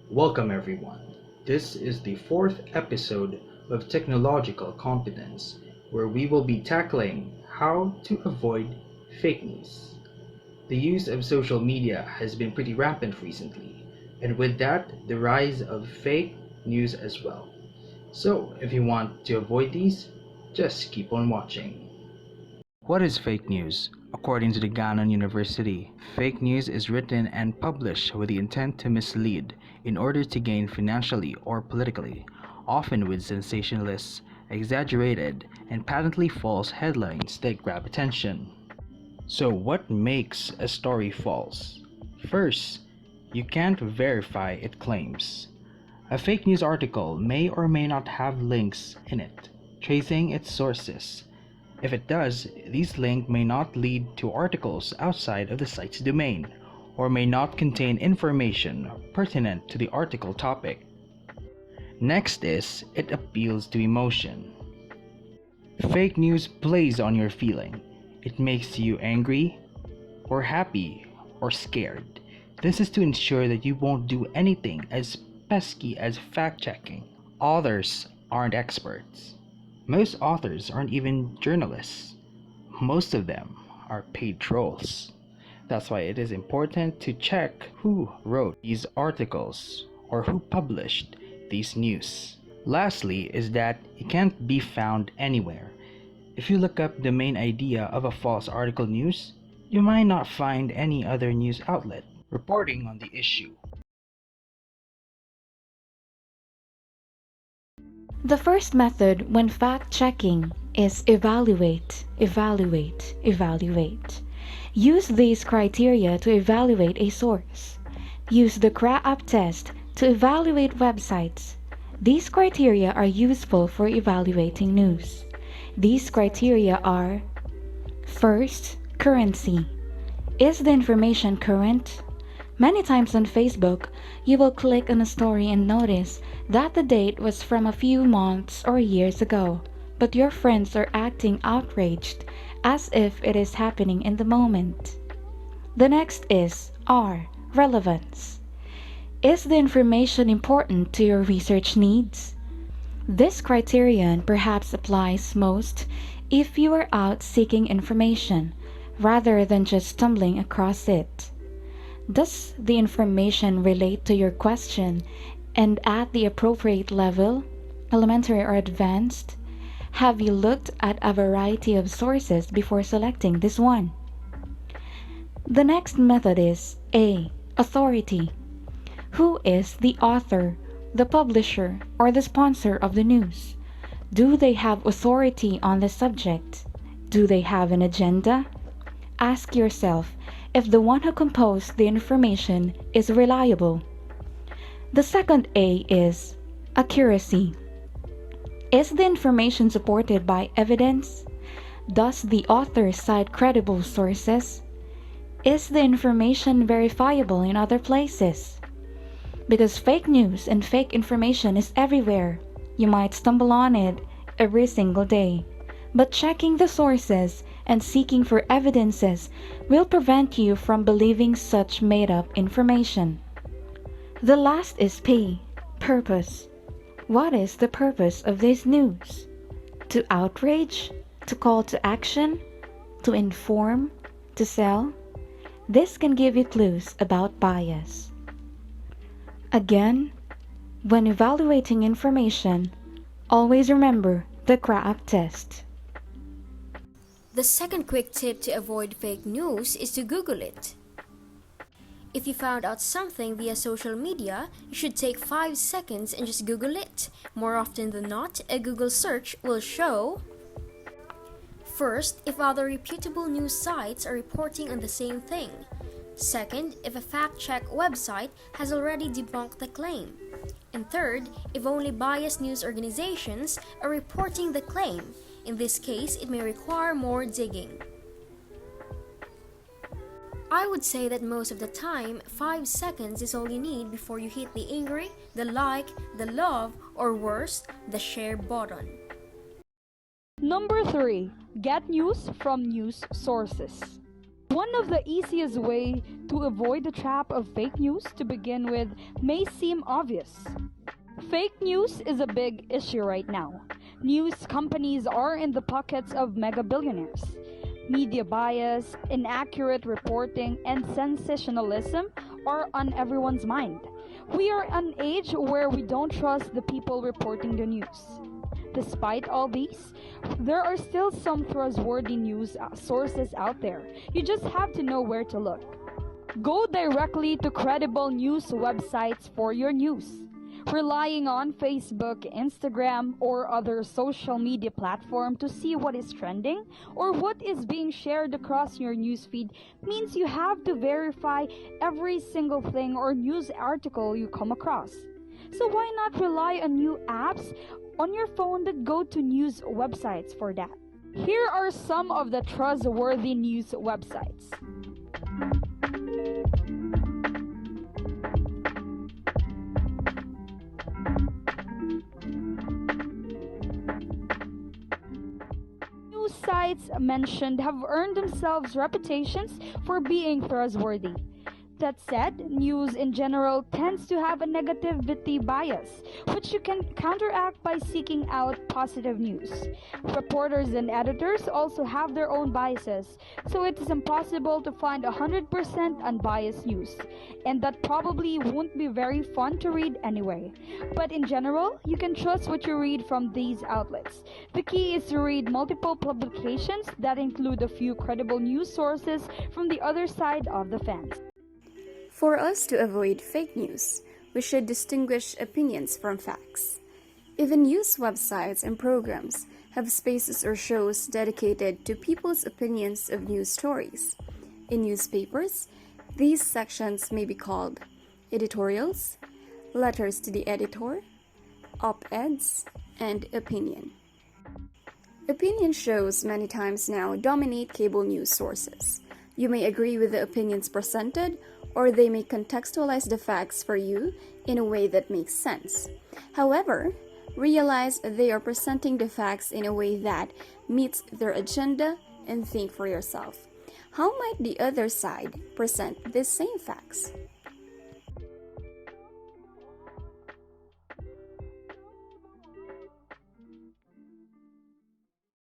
Welcome everyone. This is the fourth episode of Technological Competence, where we will be tackling how to avoid fake news. The use of social media has been pretty rampant recently, and with that, the rise of fake news as well. So, if you want to avoid these, just keep on watching. What is fake news? According to the Ganon University, fake news is written and published with the intent to mislead in order to gain financially or politically, often with sensationalist, exaggerated, and patently false headlines that grab attention. So, what makes a story false? First, you can't verify its claims. A fake news article may or may not have links in it, tracing its sources. If it does, these links may not lead to articles outside of the site's domain, or may not contain information pertinent to the article topic. Next is, it appeals to emotion. Fake news plays on your feeling. It makes you angry, or happy, or scared. This is to ensure that you won't do anything as pesky as fact checking. Authors aren't experts. Most authors aren't even journalists. Most of them are paid trolls. That's why it is important to check who wrote these articles or who published these news. Lastly is that it can't be found anywhere. If you look up the main idea of a false article news, you might not find any other news outlet reporting on the issue. The first method when fact-checking is evaluate, evaluate, evaluate. Use these criteria to evaluate a source. Use the CRAAP test to evaluate websites. These criteria are useful for evaluating news. These criteria are: first, currency. Is the information current? Many times on Facebook, you will click on a story and notice that the date was from a few months or years ago, but your friends are acting outraged as if it is happening in the moment. The next is R. Relevance. Is the information important to your research needs? This criterion perhaps applies most if you are out seeking information rather than just stumbling across it. Does the information relate to your question and at the appropriate level, elementary or advanced? Have you looked at a variety of sources before selecting this one? The next method is A. Authority. Who is the author, the publisher, or the sponsor of the news? Do they have authority on the subject? Do they have an agenda? Ask yourself if the one who composed the information is reliable. The second A is accuracy. Is the information supported by evidence? Does the author cite credible sources? Is the information verifiable in other places? Because fake news and fake information is everywhere. You might stumble on it every single day. But checking the sources and seeking for evidences will prevent you from believing such made-up information. The last is P. Purpose. What is the purpose of this news? To outrage? To call to action? To inform? To sell? This can give you clues about bias. Again, when evaluating information, always remember the CRAAP test. The second quick tip to avoid fake news is to Google it. If you found out something via social media, you should take 5 seconds and just Google it. More often than not, a Google search will show: first, if other reputable news sites are reporting on the same thing. Second, if a fact-check website has already debunked the claim. And third, if only biased news organizations are reporting the claim. In this case, it may require more digging. I would say that most of the time, 5 seconds is all you need before you hit the angry, the like, the love, or worse, the share button. Number 3. Get news from news sources. One of the easiest way to avoid the trap of fake news to begin with may seem obvious. Fake news is a big issue right now. News companies are in the pockets of mega billionaires. Media bias, inaccurate reporting, and sensationalism are on everyone's mind. We are an age where we don't trust the people reporting the news. Despite all these, there are still some trustworthy news sources out there. You just have to know where to look. Go directly to credible news websites for your news. Relying on Facebook, Instagram, or other social media platform to see what is trending or what is being shared across your newsfeed means you have to verify every single thing or news article you come across. So why not rely on new apps on your phone that go to news websites for that? Here are some of the trustworthy news websites. News sites mentioned have earned themselves reputations for being trustworthy. That said, news in general tends to have a negativity bias, which you can counteract by seeking out positive news. Reporters and editors also have their own biases, so it is impossible to find 100% unbiased news, and that probably won't be very fun to read anyway. But in general, you can trust what you read from these outlets. The key is to read multiple publications that include a few credible news sources from the other side of the fence. For us to avoid fake news, we should distinguish opinions from facts. Even news websites and programs have spaces or shows dedicated to people's opinions of news stories. In newspapers, these sections may be called editorials, letters to the editor, op-eds, and opinion. Opinion shows many times now dominate cable news sources. You may agree with the opinions presented, or they may contextualize the facts for you in a way that makes sense. However, realize they are presenting the facts in a way that meets their agenda and think for yourself. How might the other side present these same facts?